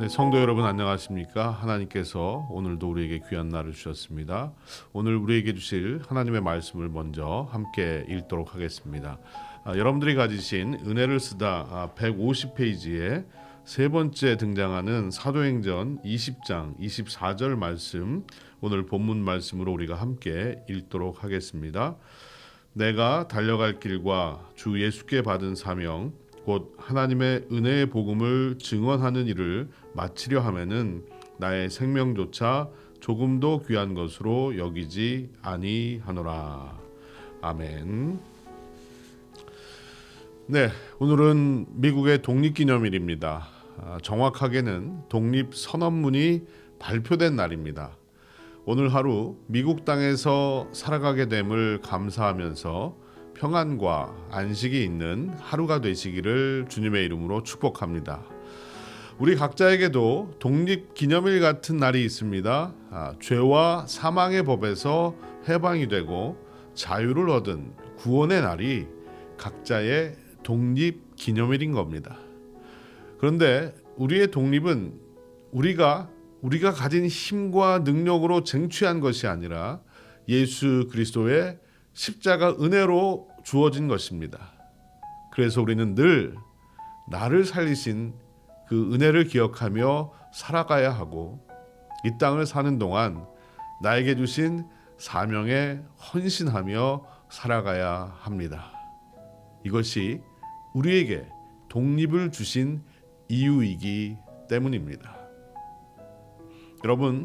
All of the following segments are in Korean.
네, 성도 여러분 안녕하십니까? 하나님께서 오늘도 우리에게 귀한 날을 주셨습니다. 오늘 우리에게 주실 하나님의 말씀을 먼저 함께 읽도록 하겠습니다. 여러분들이 가지신 은혜를 쓰다 150페이지에 세 번째 등장하는 사도행전 20장 24절 말씀, 오늘 본문 말씀으로 우리가 함께 읽도록 하겠습니다. 내가 달려갈 길과 주 예수께 받은 사명 곧 하나님의 은혜의 복음을 증언하는 일을 마치려 하면은 나의 생명조차 조금도 귀한 것으로 여기지 아니하노라. 아멘. 네, 오늘은 미국의 독립기념일입니다. 정확하게는 독립선언문이 발표된 날입니다. 오늘 하루 미국 땅에서 살아가게 됨을 감사하면서 평안과 안식이 있는 하루가 되시기를 주님의 이름으로 축복합니다. 우리 각자에게도 독립기념일 같은 날이 있습니다. 죄와 사망의 법에서 해방이 되고 자유를 얻은 구원의 날이 각자의 독립기념일인 겁니다. 그런데 우리의 독립은 우리가 가진 힘과 능력으로 쟁취한 것이 아니라 예수 그리스도의 십자가 은혜로 주어진 것입니다. 그래서 우리는 늘 나를 살리신 그 은혜를 기억하며 살아가야 하고 이 땅을 사는 동안 나에게 주신 사명에 헌신하며 살아가야 합니다. 이것이 우리에게 독립을 주신 이유이기 때문입니다. 여러분,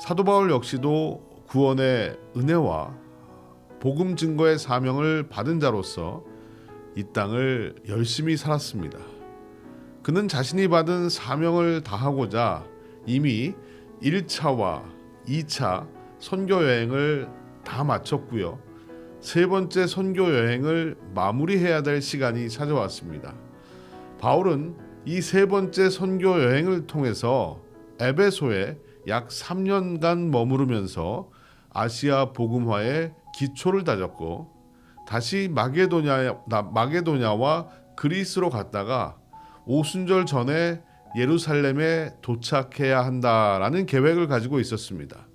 사도 바울 역시도 구원의 은혜와 복음 증거의 사명을 받은 자로서 이 땅을 열심히 살았습니다. 그는 자신이 받은 사명을 다하고자 이미 1차와 2차 선교 여행을 다 마쳤고요. 세 번째 선교 여행을 마무리해야 될 시간이 찾아왔습니다. 바울은 이 세 번째 선교 여행을 통해서 에베소에 약 3년간 머무르면서 아시아 복음화의 기초를 다졌고 다시 마게도냐와 그리스로 갔다가 오순절 전에 예루살렘에 도착해야 한다라는 계획을 가지고 있었습니다.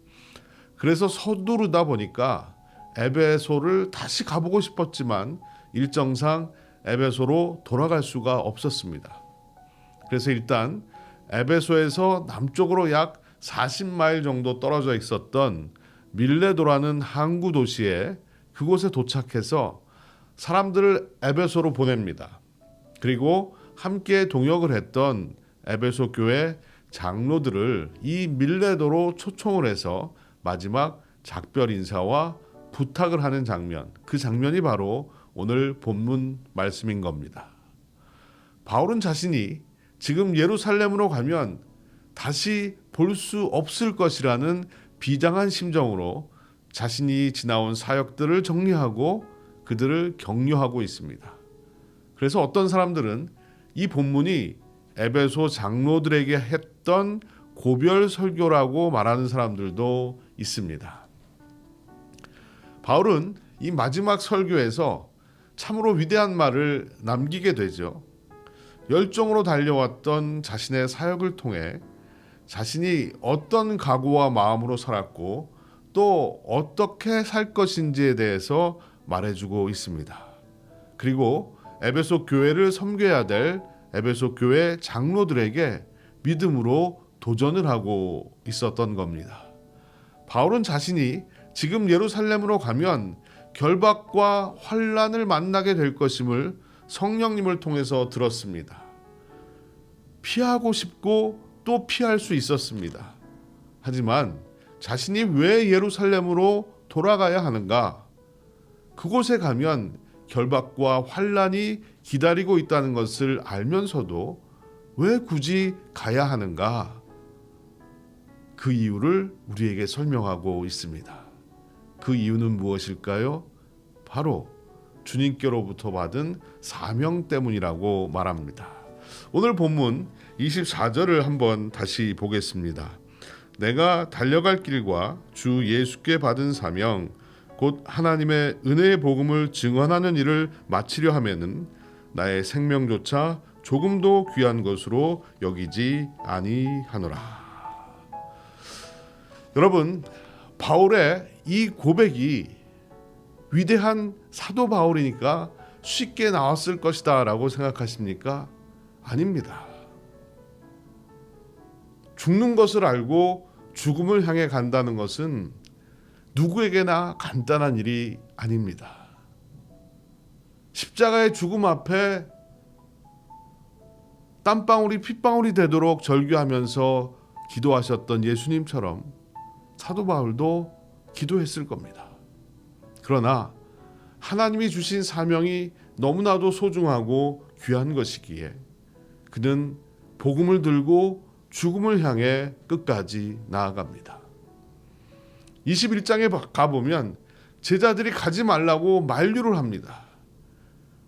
그래서 서두르다 보니까 에베소를 다시 가보고 싶었지만 일정상 에베소로 돌아갈 수가 없었습니다. 그래서 일단 에베소에서 남쪽으로 약 40마일 정도 떨어져 있었던 밀레도라는 항구 도시에 그곳에 도착해서 사람들을 에베소로 보냅니다. 그리고 함께 동역을 했던 에베소 교회 장로들을 이 밀레도로 초청을 해서 마지막 작별 인사와 부탁을 하는 장면, 그 장면이 바로 오늘 본문 말씀인 겁니다. 바울은 자신이 지금 예루살렘으로 가면 다시 볼 수 없을 것이라는 비장한 심정으로 자신이 지나온 사역들을 정리하고 그들을 격려하고 있습니다. 그래서 어떤 사람들은 이 본문이 에베소 장로들에게 했던 고별 설교라고 말하는 사람들도 있습니다. 바울은 이 마지막 설교에서 참으로 위대한 말을 남기게 되죠. 열정으로 달려왔던 자신의 사역을 통해 자신이 어떤 각오와 마음으로 살았고 또 어떻게 살 것인지에 대해서 말해주고 있습니다. 그리고 에베소 교회를 섬겨야 될 에베소 교회 장로들에게 믿음으로 도전을 하고 있었던 겁니다. 바울은 자신이 지금 예루살렘으로 가면 결박과 환난을 만나게 될 것임을 성령님을 통해서 들었습니다. 피하고 싶고 또 피할 수 있었습니다. 하지만 자신이 왜 예루살렘으로 돌아가야 하는가? 그곳에 가면 결박과 환난이 기다리고 있다는 것을 알면서도 왜 굳이 가야 하는가? 그 이유를 우리에게 설명하고 있습니다. 그 이유는 무엇일까요? 바로 주님께로부터 받은 사명 때문이라고 말합니다. 오늘 본문 24절을 한번 다시 보겠습니다. 내가 달려갈 길과 주 예수께 받은 사명 곧 하나님의 은혜의 복음을 증언하는 일을 마치려 하면은 나의 생명조차 조금도 귀한 것으로 여기지 아니하노라. 여러분, 바울의 이 고백이 위대한 사도 바울이니까 쉽게 나왔을 것이다 라고 생각하십니까? 아닙니다. 죽는 것을 알고 죽음을 향해 간다는 것은 누구에게나 간단한 일이 아닙니다. 십자가의 죽음 앞에 땀방울이 핏방울이 되도록 절규하면서 기도하셨던 예수님처럼 사도 바울도 기도했을 겁니다. 그러나 하나님이 주신 사명이 너무나도 소중하고 귀한 것이기에 그는 복음을 들고 죽음을 향해 끝까지 나아갑니다. 21장에 가보면 제자들이 가지 말라고 만류를 합니다.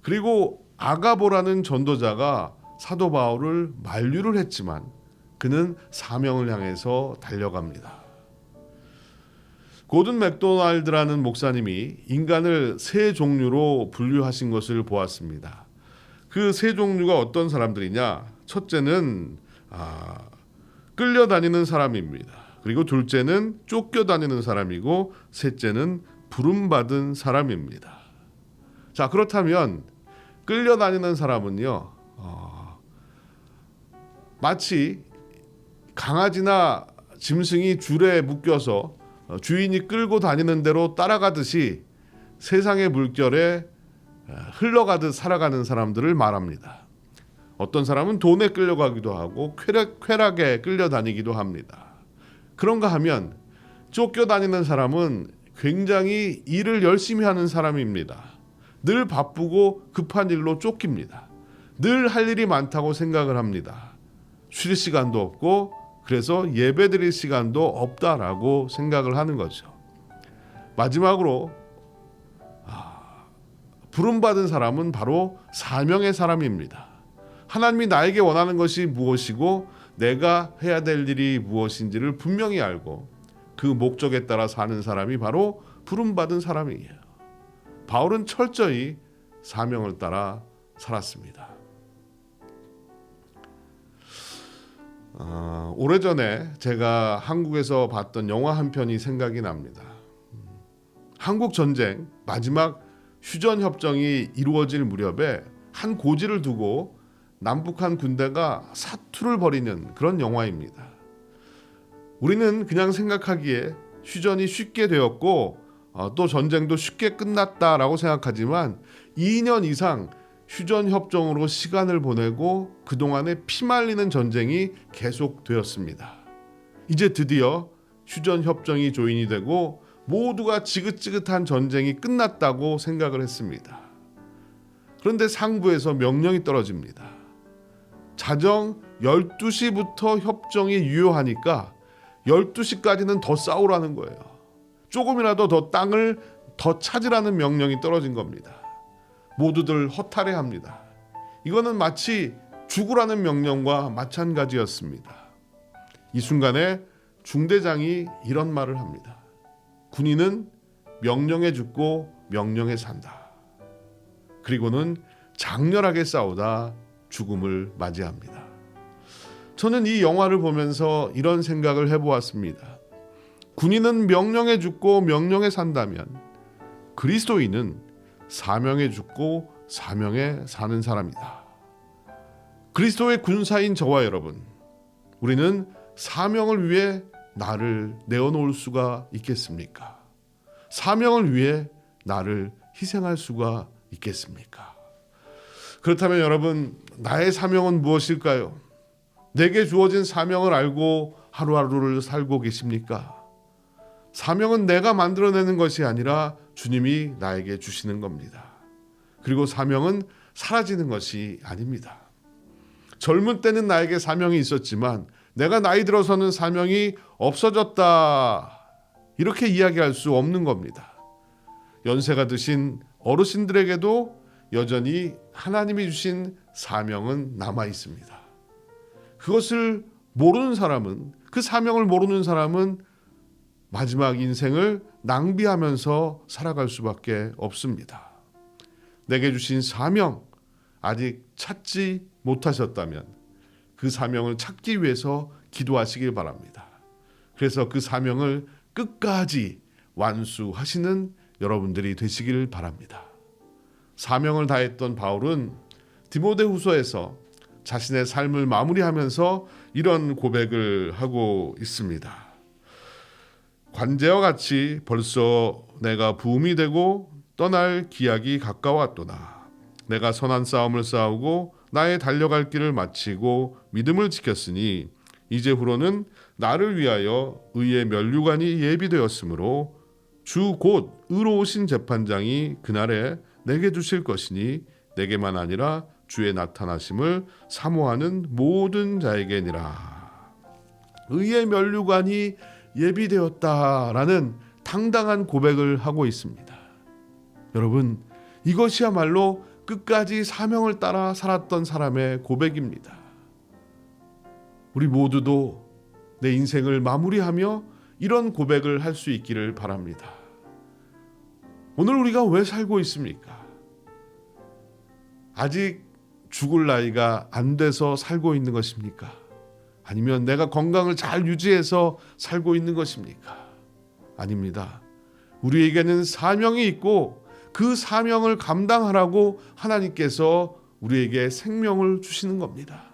그리고 아가보라는 전도자가 사도 바울을 만류를 했지만 그는 사명을 향해서 달려갑니다. 고든 맥도날드라는 목사님이 인간을 세 종류로 분류하신 것을 보았습니다. 그 세 종류가 어떤 사람들이냐? 첫째는 끌려다니는 사람입니다. 그리고 둘째는 쫓겨다니는 사람이고 셋째는 부름받은 사람입니다. 자, 그렇다면 끌려다니는 사람은요, 마치 강아지나 짐승이 줄에 묶여서 주인이 끌고 다니는 대로 따라가듯이 세상의 물결에 흘러가듯 살아가는 사람들을 말합니다. 어떤 사람은 돈에 끌려가기도 하고 쾌락에 끌려다니기도 합니다. 그런가 하면 쫓겨다니는 사람은 굉장히 일을 열심히 하는 사람입니다. 늘 바쁘고 급한 일로 쫓깁니다. 늘 할 일이 많다고 생각을 합니다. 쉴 시간도 없고 그래서 예배 드릴 시간도 없다라고 생각을 하는 거죠. 마지막으로 부름받은 사람은 바로 사명의 사람입니다. 하나님이 나에게 원하는 것이 무엇이고 내가 해야 될 일이 무엇인지를 분명히 알고 그 목적에 따라 사는 사람이 바로 부름받은 사람이에요. 바울은 철저히 사명을 따라 살았습니다. 오래전에 제가 한국에서 봤던 영화 한 편이 생각이 납니다. 한국 전쟁 마지막 휴전협정이 이루어질 무렵에 한 고지를 두고 남북한 군대가 사투를 벌이는 그런 영화입니다. 우리는 그냥 생각하기에 휴전이 쉽게 되었고 또 전쟁도 쉽게 끝났다라고 생각하지만 2년 이상 휴전협정으로 시간을 보내고 그동안에 피말리는 전쟁이 계속되었습니다. 이제 드디어 휴전협정이 조인이 되고 모두가 지긋지긋한 전쟁이 끝났다고 생각을 했습니다. 그런데 상부에서 명령이 떨어집니다. 자정 12시부터 협정이 유효하니까 12시까지는 더 싸우라는 거예요. 조금이라도 더 땅을 더 찾으라는 명령이 떨어진 겁니다. 모두들 허탈해합니다. 이거는 마치 죽으라는 명령과 마찬가지였습니다. 이 순간에 중대장이 이런 말을 합니다. 군인은 명령에 죽고 명령에 산다. 그리고는 장렬하게 싸우다 죽음을 맞이합니다. 저는 이 영화를 보면서 이런 생각을 해보았습니다. 군인은 명령에 죽고 명령에 산다면 그리스도인은 사명에 죽고 사명에 사는 사람이다. 그리스도의 군사인 저와 여러분, 우리는 사명을 위해 나를 내어놓을 수가 있겠습니까? 사명을 위해 나를 희생할 수가 있겠습니까? 그렇다면 여러분, 나의 사명은 무엇일까요? 내게 주어진 사명을 알고 하루하루를 살고 계십니까? 사명은 내가 만들어내는 것이 아니라 주님이 나에게 주시는 겁니다. 그리고 사명은 사라지는 것이 아닙니다. 젊은 때는 나에게 사명이 있었지만 내가 나이 들어서는 사명이 없어졌다, 이렇게 이야기할 수 없는 겁니다. 연세가 드신 어르신들에게도 여전히 하나님이 주신 사명은 남아 있습니다. 그것을 모르는 사람은, 그 사명을 모르는 사람은 마지막 인생을 낭비하면서 살아갈 수밖에 없습니다. 내게 주신 사명 아직 찾지 못하셨다면 그 사명을 찾기 위해서 기도하시길 바랍니다. 그래서 그 사명을 끝까지 완수하시는 여러분들이 되시길 바랍니다. 사명을 다했던 바울은 디모데후서에서 자신의 삶을 마무리하면서 이런 고백을 하고 있습니다. 관제와 같이 벌써 내가 부음이 되고 떠날 기약이 가까웠도다. 내가 선한 싸움을 싸우고 나의 달려갈 길을 마치고 믿음을 지켰으니 이제후로는 나를 위하여 의의 면류관이 예비되었으므로 주 곧 의로우신 재판장이 그날에 내게 주실 것이니 내게만 아니라 주의 나타나심을 사모하는 모든 자에게니라. 의의 면류관이 예비되었다라는 당당한 고백을 하고 있습니다. 여러분, 이것이야말로 끝까지 사명을 따라 살았던 사람의 고백입니다. 우리 모두도 내 인생을 마무리하며 이런 고백을 할 수 있기를 바랍니다. 오늘 우리가 왜 살고 있습니까? 아직 죽을 나이가 안 돼서 살고 있는 것입니까? 아니면 내가 건강을 잘 유지해서 살고 있는 것입니까? 아닙니다. 우리에게는 사명이 있고 그 사명을 감당하라고 하나님께서 우리에게 생명을 주시는 겁니다.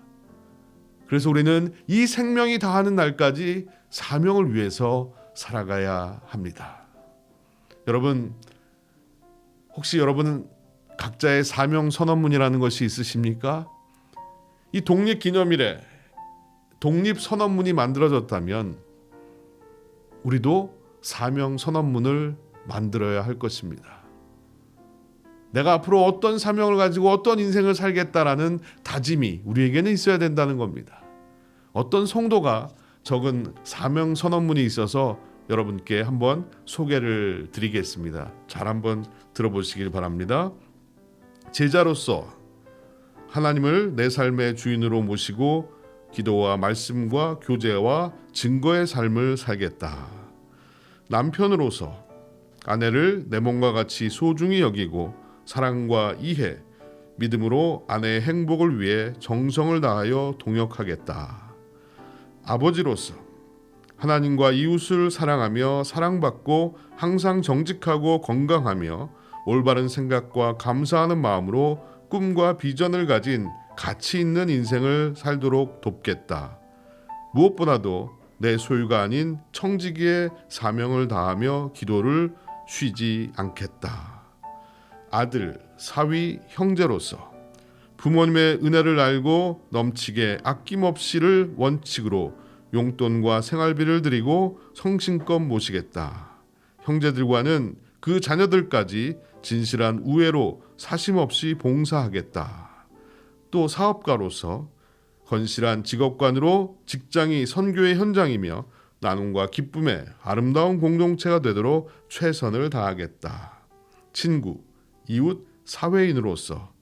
그래서 우리는 이 생명이 다하는 날까지 사명을 위해서 살아가야 합니다. 여러분, 혹시 여러분은 각자의 사명 선언문이라는 것이 있으십니까? 이 독립기념일에 독립선언문이 만들어졌다면 우리도 사명 선언문을 만들어야 할 것입니다. 내가 앞으로 어떤 사명을 가지고 어떤 인생을 살겠다라는 다짐이 우리에게는 있어야 된다는 겁니다. 어떤 성도가 적은 사명 선언문이 있어서 여러분께 한번 소개를 드리겠습니다. 잘 한번 들어보시길 바랍니다. 제자로서 하나님을 내 삶의 주인으로 모시고 기도와 말씀과 교제와 증거의 삶을 살겠다. 남편으로서 아내를 내 몸과 같이 소중히 여기고 사랑과 이해, 믿음으로 아내의 행복을 위해 정성을 다하여 동역하겠다. 아버지로서 하나님과 이웃을 사랑하며 사랑받고 항상 정직하고 건강하며 올바른 생각과 감사하는 마음으로 꿈과 비전을 가진 가치 있는 인생을 살도록 돕겠다. 무엇보다도 내 소유가 아닌 청지기의 사명을 다하며 기도를 쉬지 않겠다. 아들, 사위, 형제로서 부모님의 은혜를 알고 넘치게 아낌없이를 원칙으로 용돈과 생활비를 드리고 성심껏 모시겠다. 형제들과는 그 자녀들까지 진실한 우애로 사심없이 봉사하겠다. 또 사업가로서 건실한 직업관으로 직장이 선교의 현장이며 나눔과 기쁨의 아름다운 공동체가 되도록 최선을 다하겠다. 친구, 이웃, 사회인으로서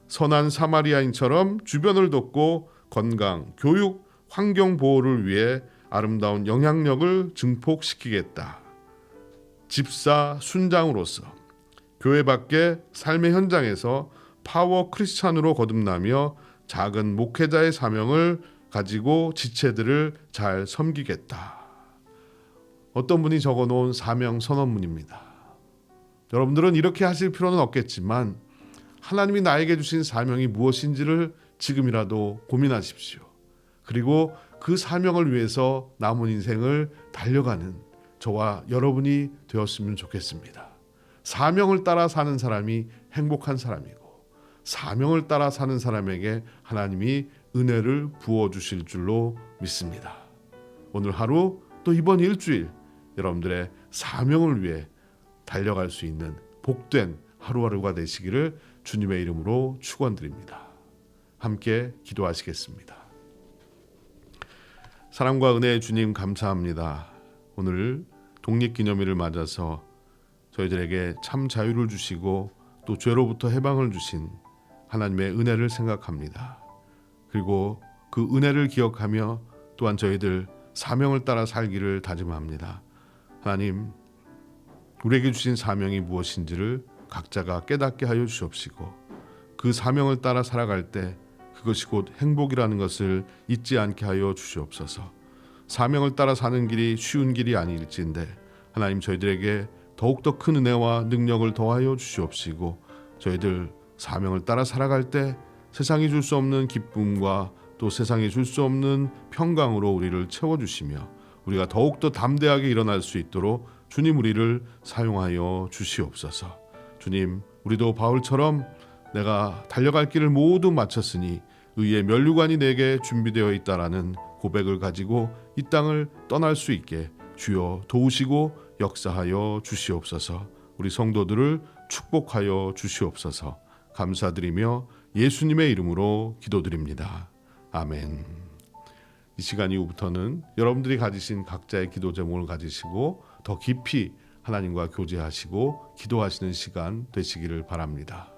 선한 사마리아인처럼 주변을 돕고 건강, 교육, 환경 보호를 위해 아름다운 영향력을 증폭시키겠다. 집사, 순장으로서 교회 밖의 삶의 현장에서 파워 크리스찬으로 거듭나며 작은 목회자의 사명을 가지고 지체들을 잘 섬기겠다. 어떤 분이 적어놓은 사명 선언문입니다. 여러분들은 이렇게 하실 필요는 없겠지만 하나님이 나에게 주신 사명이 무엇인지를 지금이라도 고민하십시오. 그리고 그 사명을 위해서 남은 인생을 달려가는 저와 여러분이 되었으면 좋겠습니다. 사명을 따라 사는 사람이 행복한 사람이고 사명을 따라 사는 사람에게 하나님이 은혜를 부어주실 줄로 믿습니다. 오늘 하루 또 이번 일주일 여러분들의 사명을 위해 달려갈 수 있는 복된 하루하루가 되시기를 주님의 이름으로 축원드립니다. 함께 기도하시겠습니다. 사랑과 은혜의 주님 감사합니다. 오늘 독립기념일을 맞아서 저희들에게 참 자유를 주시고 또 죄로부터 해방을 주신 하나님의 은혜를 생각합니다. 그리고 그 은혜를 기억하며 또한 저희들 사명을 따라 살기를 다짐합니다. 하나님, 우리에게 주신 사명이 무엇인지를 각자가 깨닫게 하여 주시옵시고 그 사명을 따라 살아갈 때 그것이 곧 행복이라는 것을 잊지 않게 하여 주시옵소서. 사명을 따라 사는 길이 쉬운 길이 아닐진데 하나님 저희들에게 더욱더 큰 은혜와 능력을 더하여 주시옵시고 저희들 사명을 따라 살아갈 때 세상이 줄 수 없는 기쁨과 또 세상이 줄 수 없는 평강으로 우리를 채워주시며 우리가 더욱더 담대하게 일어날 수 있도록 주님 우리를 사용하여 주시옵소서. 주님, 우리도 바울처럼 내가 달려갈 길을 모두 마쳤으니 의의 면류관이 내게 준비되어 있다라는 고백을 가지고 이 땅을 떠날 수 있게 주여 도우시고 역사하여 주시옵소서. 우리 성도들을 축복하여 주시옵소서. 감사드리며 예수님의 이름으로 기도드립니다. 아멘. 이 시간 이후부터는 여러분들이 가지신 각자의 기도 제목을 가지시고 더 깊이 하나님과 교제하시고 기도하시는 시간 되시기를 바랍니다.